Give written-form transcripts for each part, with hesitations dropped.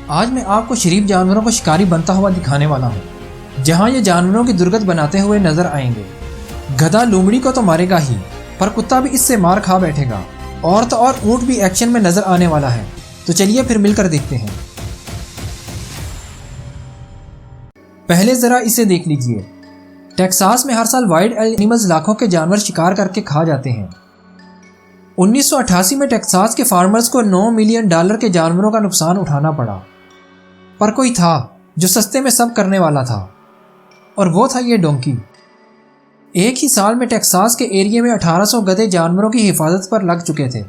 आज मैं आपको शरीफ जानवरों को शिकारी बनता हुआ दिखाने वाला हूँ, जहाँ ये जानवरों की दुर्गत बनाते हुए नजर आएंगे। गधा लोमड़ी को तो मारेगा ही, पर कुत्ता भी इससे मार खा बैठेगा। और तो और ऊँट भी एक्शन में नजर आने वाला है। तो चलिए फिर मिलकर देखते हैं। पहले जरा इसे देख लीजिए। टेक्सास में हर साल वाइल्ड एनिमल्स लाखों के जानवर शिकार करके खा जाते हैं। 1988 में टेक्सास के फार्मर्स को $9 मिलियन के जानवरों का नुकसान उठाना पड़ा। पर कोई था जो सस्ते में सब करने वाला था, और वो था ये डोंकी। एक ही साल में टेक्सास के एरिया में 1800 गधे जानवरों की हिफाजत पर लग चुके थे।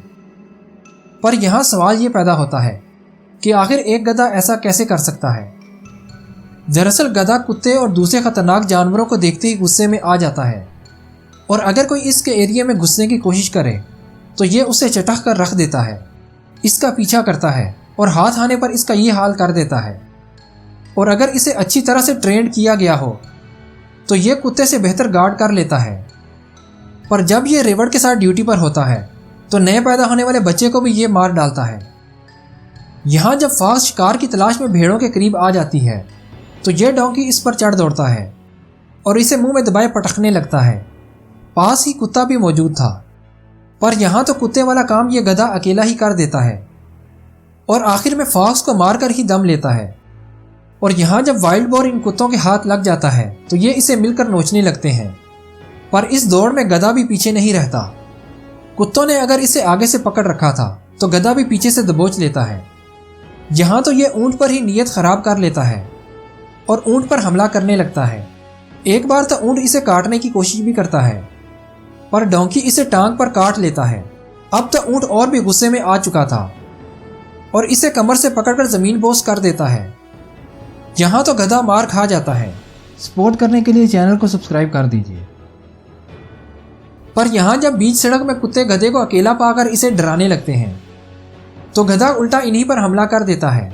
पर यहाँ सवाल ये पैदा होता है कि आखिर एक गधा ऐसा कैसे कर सकता है। दरअसल गधा कुत्ते और दूसरे खतरनाक जानवरों को देखते ही गुस्से में आ जाता है, और अगर कोई इसके एरिया में घुसने की कोशिश करे तो ये उसे चटक कर रख देता है, इसका पीछा करता है और हाथ आने पर इसका ये हाल कर देता है। और अगर इसे अच्छी तरह से ट्रेन किया गया हो तो ये कुत्ते से बेहतर गार्ड कर लेता है। पर जब ये रेवड़ के साथ ड्यूटी पर होता है तो नए पैदा होने वाले बच्चे को भी ये मार डालता है। यहाँ जब फास्ट शिकार की तलाश में भेड़ों के करीब आ जाती है तो ये डोंकी इस पर चढ़ दौड़ता है और इसे मुंह में दबाए पटकने लगता है। पास ही कुत्ता भी मौजूद था, पर यहाँ तो कुत्ते वाला काम ये गधा अकेला ही कर देता है और आखिर में फॉक्स को मारकर ही दम लेता है। और यहाँ जब वाइल्ड बोर इन कुत्तों के हाथ लग जाता है तो ये इसे मिलकर नोचने लगते हैं। पर इस दौड़ में गधा भी पीछे नहीं रहता। कुत्तों ने अगर इसे आगे से पकड़ रखा था तो गधा भी पीछे से दबोच लेता है। यहाँ तो ये ऊँट पर ही नीयत खराब कर लेता है और ऊँट पर हमला करने लगता है। एक बार तो ऊँट इसे काटने की कोशिश भी करता है, पर डोंकी इसे टांग पर काट लेता है। अब तो ऊँट और भी गुस्से में आ चुका था और इसे कमर से पकड़कर जमीन बोस कर देता है। यहाँ तो गधा मार खा जाता है। सपोर्ट करने के लिए चैनल को सब्सक्राइब कर दीजिए। पर यहाँ जब बीच सड़क में कुत्ते गधे को अकेला पाकर इसे डराने लगते हैं तो गधा उल्टा इन्हीं पर हमला कर देता है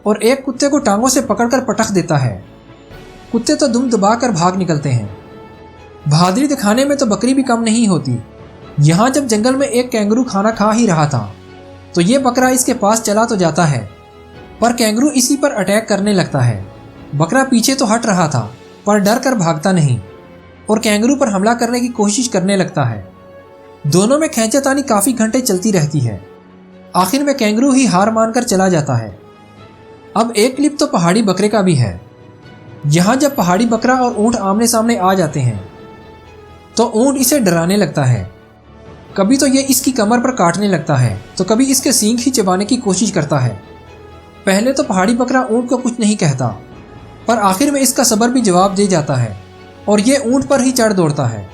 और एक कुत्ते को टांगों से पकड़कर पटक देता है। कुत्ते तो दुम दबाकर भाग निकलते हैं। बहादुरी दिखाने में तो बकरी भी कम नहीं होती। यहाँ जब जंगल में एक कैंगरू खाना खा ही रहा था तो ये बकरा इसके पास चला तो जाता है, पर कैंगरू इसी पर अटैक करने लगता है। बकरा पीछे तो हट रहा था पर डर कर भागता नहीं और कैंगरू पर हमला करने की कोशिश करने लगता है। दोनों में खींचातानी काफ़ी घंटे चलती रहती है। आखिर में कैंगरू ही हार मानकर चला जाता है। अब एक क्लिप तो पहाड़ी बकरे का भी है। यहाँ जब पहाड़ी बकरा और ऊँट आमने सामने आ जाते हैं तो ऊँट इसे डराने लगता है। कभी तो ये इसकी कमर पर काटने लगता है तो कभी इसके सींग ही चबाने की कोशिश करता है। पहले तो पहाड़ी बकरा ऊँट को कुछ नहीं कहता, पर आखिर में इसका सब्र भी जवाब दे जाता है और ये ऊँट पर ही चढ़ दौड़ता है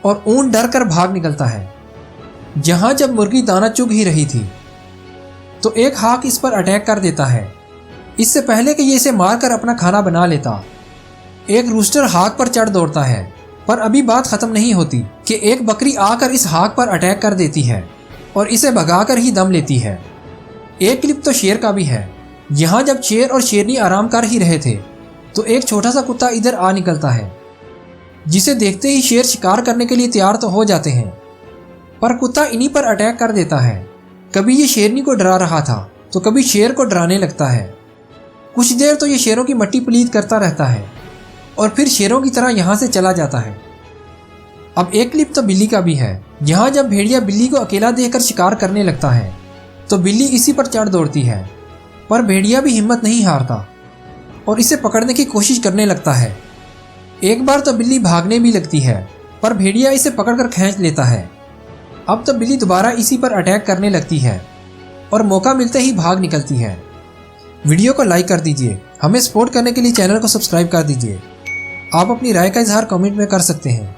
और ऊँट डर कर भाग निकलता है। जहाँ जब मुर्गी दाना चुग ही रही थी तो एक हाक इस पर अटैक कर देता है। इससे पहले कि ये इसे मारकर अपना खाना बना लेता, एक रूस्टर हाक पर चढ़ दौड़ता है। पर अभी बात खत्म नहीं होती कि एक बकरी आकर इस हाक पर अटैक कर देती है और इसे भगाकर ही दम लेती है। एक क्लिप तो शेर का भी है। यहाँ जब शेर और शेरनी आराम कर ही रहे थे तो एक छोटा सा कुत्ता इधर आ निकलता है, जिसे देखते ही शेर शिकार करने के लिए तैयार तो हो जाते हैं, पर कुत्ता इन्हीं पर अटैक कर देता है। कभी ये शेरनी को डरा रहा था तो कभी शेर को डराने लगता है। कुछ देर तो ये शेरों की मट्टी पलीत करता रहता है और फिर शेरों की तरह यहाँ से चला जाता है। अब एक क्लिप तो बिल्ली का भी है। यहाँ जब भेड़िया बिल्ली को अकेला देखकर शिकार करने लगता है तो बिल्ली इसी पर चढ़ दौड़ती है, पर भेड़िया भी हिम्मत नहीं हारता और इसे पकड़ने की कोशिश करने लगता है। एक बार तो बिल्ली भागने भी लगती है, पर भेड़िया इसे पकड़कर खींच लेता है। अब तो बिल्ली दोबारा इसी पर अटैक करने लगती है और मौका मिलते ही भाग निकलती है। वीडियो को लाइक कर दीजिए। हमें सपोर्ट करने के लिए चैनल को सब्सक्राइब कर दीजिए। आप अपनी राय का इजहार कमेंट में कर सकते हैं।